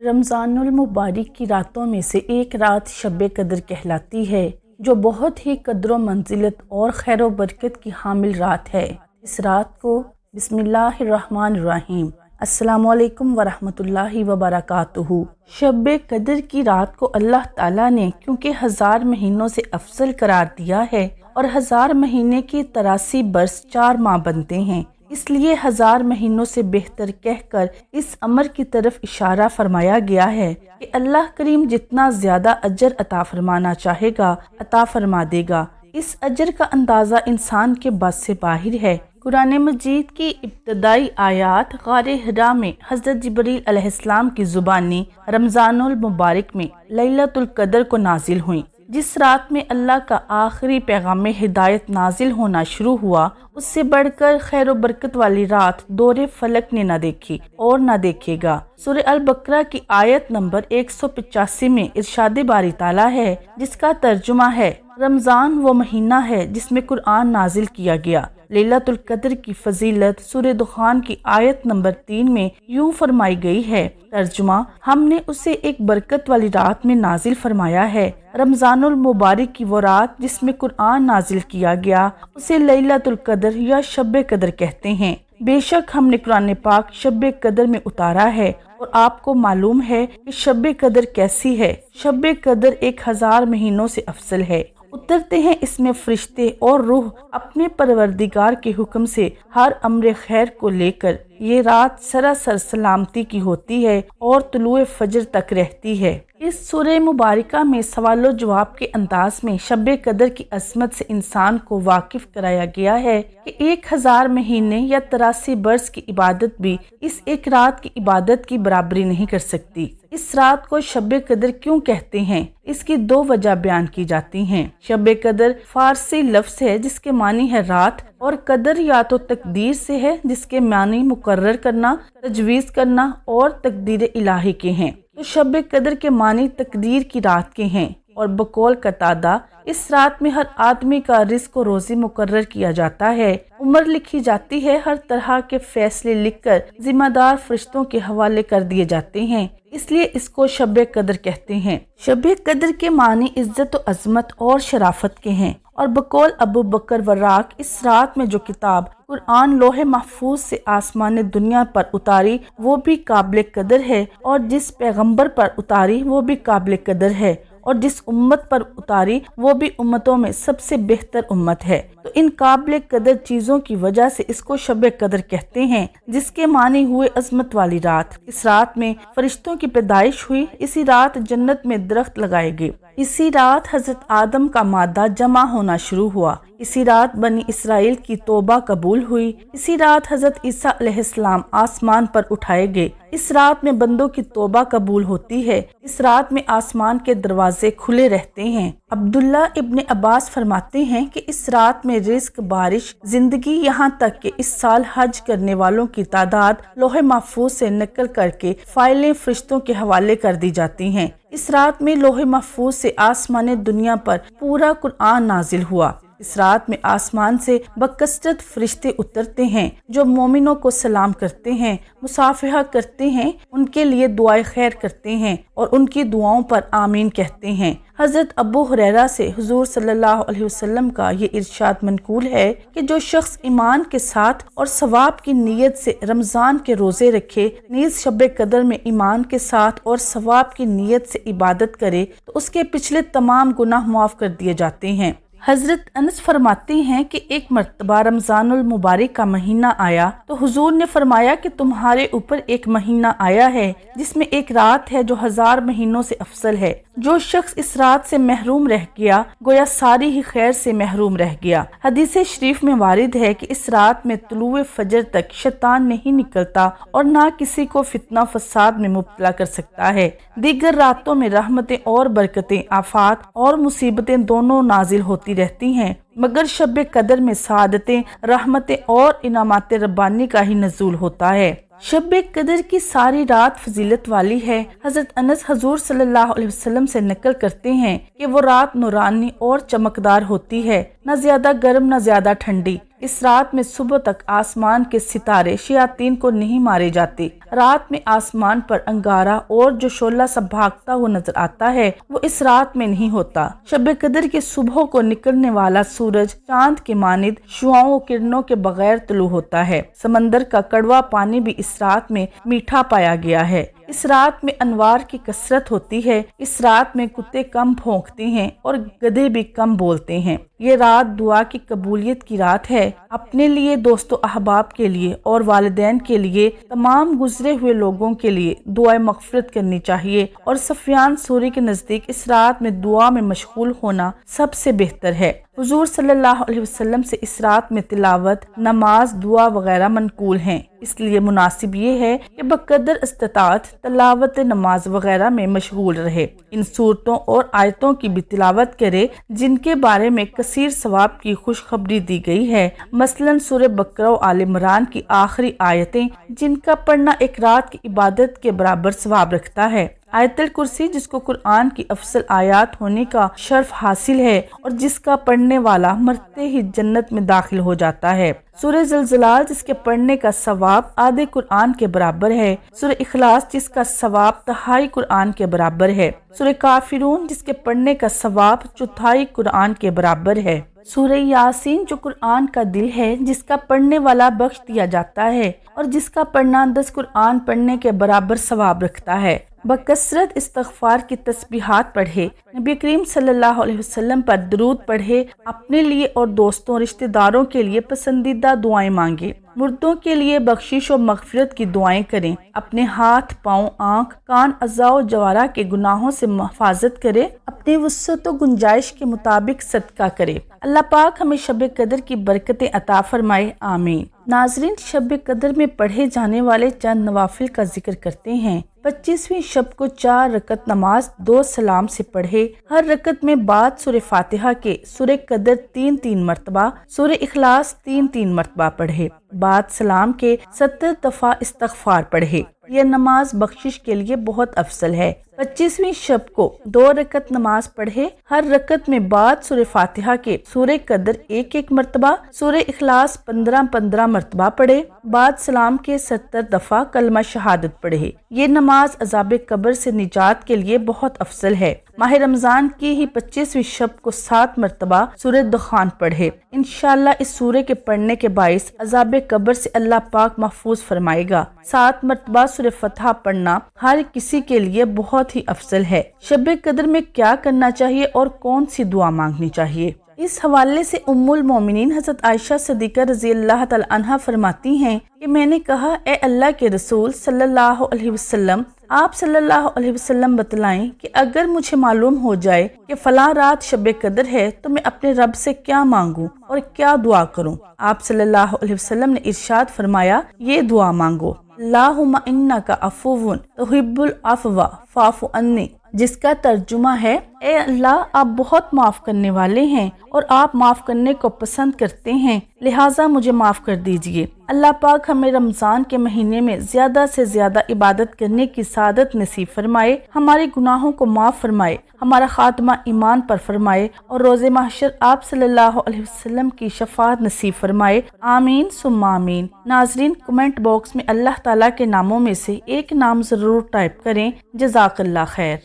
रमज़ानुल मुबारक की रातों में से एक रात शब कदर कहलाती है, जो बहुत ही कद्र व मंजिलत और खैर व बरकत की हामिल रात है। इस रात को बिस्मिल्लाहिर्रहमानिर्रहीम अस्सलामु अलैकुम वरहमतुल्लाहि वबरकातुहू। शब कदर की रात को अल्लाह ताला ने क्योंकि 1000 महीनों से अफजल करार दिया है और 1000 महीने की 83 बरस 4 माह बनते हैं, इसलिए 1000 महीनों से बेहतर कहकर इस अमर की तरफ इशारा फरमाया गया है कि अल्लाह करीम जितना ज्यादा अजर अता फरमाना चाहेगा अता फरमा देगा। इस अजर का अंदाज़ा इंसान के बस से बाहिर है। कुरान मजीद की इब्तदाई आयात गारे हिरा में हज़रत जिब्रील अलैहिस्सलाम की ज़ुबानी रमज़ानुल मुबारक में लैलतुल कदर को नाजिल हुई। जिस रात में अल्लाह का आखिरी पैगाम हिदायत नाजिल होना शुरू हुआ, उससे बढ़कर खैर बरकत वाली रात दौरे फलक ने न देखी और न देखेगा। सूरह अल बकरा की आयत नंबर 185 में इरशाद बारी ताला है, जिसका तर्जुमा है रमज़ान वो महीना है जिसमें कुरान नाजिल किया गया। लैलतुल कद्र की फजीलत सूरह दुखान की आयत नंबर 3 में यूं फरमाई गई है, तर्जुमा, हमने उसे एक बरकत वाली रात में नाजिल फरमाया है। रमज़ानुल मुबारक की वो रात जिसमें कुरान नाजिल किया गया, उसे लैलतुल कद्र या शब कद्र कहते हैं। बेशक हमने कुरान पाक शब कद्र में उतारा है और आपको मालूम है कि शब कद्र कैसी है। शब कद्र 1000 महीनों से अफजल है। उतरते हैं इसमें फरिश्ते और रूह अपने परवरदिगार के हुक्म से हर अम्र खैर को लेकर। ये रात सरासर सलामती की होती है और तुलुए फजर तक रहती है। इस सूरह मुबारका में सवालो जवाब के अंदाज में शब कदर की अजमत से इंसान को वाकिफ कराया गया है कि 1000 महीने या 83 बरस की इबादत भी इस एक रात की इबादत की बराबरी नहीं कर सकती। इस रात को शब कदर क्यों कहते हैं, इसकी 2 वजह बयान की जाती हैं। शब कदर फारसी लफ्ज़ है जिसके मानी है रात, और कदर या तो तकदीर से है जिसके मानी मुकर्रर करना, तजवीज़ करना और तकदीर इलाही के हैं। तो शब कदर के मानी तकदीर की रात के हैं। और बकौल कतादा इस रात में हर आदमी का रिस्क और रोजी मुकर्रर किया जाता है, उम्र लिखी जाती है, हर तरह के फैसले लिखकर जिम्मेदार फरिश्तों के हवाले कर दिए जाते हैं, इसलिए इसको शब कदर कहते हैं। शब कदर के मानी इज्जत और अजमत और शराफत के हैं। और बकौल अबू बकर वराक इस रात में जो किताब कुरान लोहे महफूज से आसमान दुनिया पर उतारी वो भी काबिल कदर है, और जिस पैगंबर पर उतारी वो भी काबिल कदर है, और जिस उम्मत पर उतारी वो भी उम्मतों में सबसे बेहतर उम्मत है। तो इन काबिल कदर चीज़ों की वजह से इसको शब कदर कहते हैं, जिसके मानी हुए अजमत वाली रात। इस रात में फरिश्तों की पैदाइश हुई। इसी रात जन्नत में दरख्त लगाए गए। इसी रात हजरत आदम का मादा जमा होना शुरू हुआ। इसी रात बनी इसराइल की तौबा कबूल हुई। इसी रात हजरत ईसा अलैहिस्सलाम आसमान पर उठाए गए। इस रात में बंदों की तौबा कबूल होती है। इस रात में आसमान के दरवाजे खुले रहते हैं। अब्दुल्ला इब्ने अब्बास फरमाते हैं कि इस रात में रिस्क, बारिश, जिंदगी, यहाँ तक कि इस साल हज करने वालों की तादाद लोहे महफूज से नकल करके फाइलें फरिश्तों के हवाले कर दी जाती हैं। इस रात में लोहे महफूज से आसमान दुनिया पर पूरा कुरान नाजिल हुआ। इस रात में आसमान से बकसरत फरिश्ते उतरते हैं जो मोमिनों को सलाम करते हैं, मुसाफिहा करते हैं, उनके लिए दुआए खैर करते हैं और उनकी दुआओं पर आमीन कहते हैं। हजरत अबू हुरैरा से हुजूर सल्लल्लाहु अलैहि वसल्लम का ये इरशाद मनकूल है कि जो शख्स ईमान के साथ और सवाब की नीयत से रमज़ान के रोजे रखे, नीज शब कदर में ईमान के साथ और सवाब की नीयत से इबादत करे, तो उसके पिछले तमाम गुनाह माफ कर दिए जाते हैं। हजरत अनस फरमाते हैं कि एक मर्तबा रमज़ानुल मुबारक का महीना आया तो हुजूर ने फरमाया कि तुम्हारे ऊपर एक महीना आया है जिसमें एक रात है जो 1000 महीनों से अफजल है। जो शख्स इस रात से महरूम रह गया गोया सारी ही खैर से महरूम रह गया। हदीस शरीफ में वारिद है कि इस रात में तुलुए फजर तक शैतान नहीं निकलता और ना किसी को फितना फसाद में मुब्तला कर सकता है। दीगर रातों में रहमतें और बरकतें, आफात और मुसीबतें दोनों नाजिल होती रहती हैं, मगर शब कदर में सादतें, रहमतें और इनामात रब्बानी का ही नज़ूल होता है। शब कदर की सारी रात फजीलत वाली है। हजरत अनस हुजूर सल्लल्लाहु अलैहि वसल्लम से नकल करते हैं कि वो रात नूरानी और चमकदार होती है। نہ زیادہ گرم نہ زیادہ ٹھنڈی۔ اس رات میں صبح تک آسمان کے ستارے شیاطین کو نہیں مارے جاتے۔ رات میں آسمان پر انگارہ اور جو شعلہ سب بھاگتا ہوا نظر آتا ہے وہ اس رات میں نہیں ہوتا۔ شب قدر کی صبح کو نکلنے والا سورج چاند کے مانند شعاؤں و کرنوں کے بغیر طلوع ہوتا ہے۔ سمندر کا کڑوا پانی بھی اس رات میں میٹھا پایا گیا ہے۔ اس رات میں انوار کی کثرت ہوتی ہے۔ اس رات میں کتے کم بھونکتے ہیں اور گدھے بھی کم بولتے ہیں۔ یہ رات دعا کی قبولیت کی رات ہے۔ اپنے لیے، دوست و احباب کے لیے اور والدین کے لیے، تمام گزرے ہوئے لوگوں کے لیے دعائے مغفرت کرنی چاہیے، اور سفیان ثوری کے نزدیک اس رات میں دعا میں مشغول ہونا سب سے بہتر ہے۔ حضور صلی اللہ علیہ وسلم سے اس رات میں تلاوت، نماز، دعا وغیرہ منقول ہیں، اس لیے مناسب یہ ہے کہ بقدر استطاعت تلاوت، نماز وغیرہ میں مشغول رہے۔ ان صورتوں اور آیتوں کی بھی تلاوت کرے جن کے بارے میں کثیر ثواب کی خوشخبری دی گئی ہے، مثلا سورہ بقرہ و آل عمران کی آخری آیتیں جن کا پڑھنا ایک رات کی عبادت کے برابر ثواب رکھتا ہے، آیت الکرسی جس کو قرآن کی افضل آیات ہونے کا شرف حاصل ہے اور جس کا پڑھنے والا مرتے ہی جنت میں داخل ہو جاتا ہے، سورہ زلزلہ جس کے پڑھنے کا ثواب آدھے قرآن کے برابر ہے، سورہ اخلاص جس کا ثواب تہائی قرآن کے برابر ہے، سورہ کافرون جس کے پڑھنے کا ثواب چوتھائی قرآن کے برابر ہے، سورہ یاسین جو قرآن کا دل ہے جس کا پڑھنے والا بخش دیا جاتا ہے اور جس کا پڑھنا 10 قرآن پڑھنے کے برابر ثواب رکھتا ہے۔ بکثرت استغفار کی تسبیحات پڑھے، نبی کریم صلی اللہ علیہ وسلم پر درود پڑھے، اپنے لیے اور دوستوں رشتہ داروں کے لیے پسندیدہ دعائیں مانگے، مردوں کے لیے بخشش و مغفرت کی دعائیں کریں، اپنے ہاتھ، پاؤں، آنکھ، کان، اعضاء و جوارح کے گناہوں سے محافظت کرے، اپنے وسعت و گنجائش کے مطابق صدقہ کرے۔ اللہ پاک ہمیں شب قدر کی برکتیں عطا فرمائے، آمین۔ ناظرین، شب قدر میں پڑھے جانے والے چند نوافل کا ذکر کرتے ہیں۔ 25ویں شب کو 4 رکعت نماز 2 سلام سے پڑھے، ہر رکعت میں بعد سورہ فاتحہ کے سورہ قدر 3 مرتبہ، سورہ اخلاص 3 مرتبہ پڑھے، بعد سلام کے 70 دفعہ استغفار پڑھے۔ یہ نماز بخشش کے لیے بہت افضل ہے۔ 25ویں شب کو 2 رکعت نماز پڑھے، ہر رکعت میں بعد سورہ فاتحہ کے سورہ قدر 1 مرتبہ، سورہ اخلاص 15 مرتبہ پڑھے، بعد سلام کے 70 دفعہ کلمہ شہادت پڑھے۔ یہ نماز عذاب قبر سے نجات کے لیے بہت افضل ہے۔ ماہ رمضان کی ہی 25ویں شب کو 7 مرتبہ سورہ دخان پڑھے۔ انشاءاللہ اس سورہ کے پڑھنے کے باعث عذاب قبر سے اللہ پاک محفوظ فرمائے گا۔ 7 مرتبہ سورہ فتح پڑھنا ہر کسی کے لیے بہت ہی افضل ہے۔ شب قدر میں کیا کرنا چاہیے اور کون سی دعا مانگنی چاہیے؟ اس حوالے سے ام المومنین حضرت عائشہ صدیقہ رضی اللہ تعالی عنہا فرماتی ہیں کہ میں نے کہا، اے اللہ کے رسول صلی اللہ علیہ وسلم، آپ صلی اللہ علیہ وسلم بتلائیں کہ اگر مجھے معلوم ہو جائے کہ فلاں رات شب قدر ہے تو میں اپنے رب سے کیا مانگوں اور کیا دعا کروں؟ آپ صلی اللہ علیہ وسلم نے ارشاد فرمایا، یہ دعا مانگو، اللہم انک عفو تحب العفو فاعف عنی، جس کا ترجمہ ہے، اے اللہ آپ بہت معاف کرنے والے ہیں اور آپ معاف کرنے کو پسند کرتے ہیں، لہٰذا مجھے معاف کر دیجئے۔ اللہ پاک ہمیں رمضان کے مہینے میں زیادہ سے زیادہ عبادت کرنے کی سعادت نصیب فرمائے، ہمارے گناہوں کو معاف فرمائے، ہمارا خاتمہ ایمان پر فرمائے اور روز محشر آپ صلی اللہ علیہ وسلم کی شفاعت نصیب فرمائے، آمین ثم آمین۔ ناظرین، کمنٹ باکس میں اللہ تعالیٰ کے ناموں میں سے ایک نام ضرور ٹائپ کریں۔ جزاک اللہ خیر۔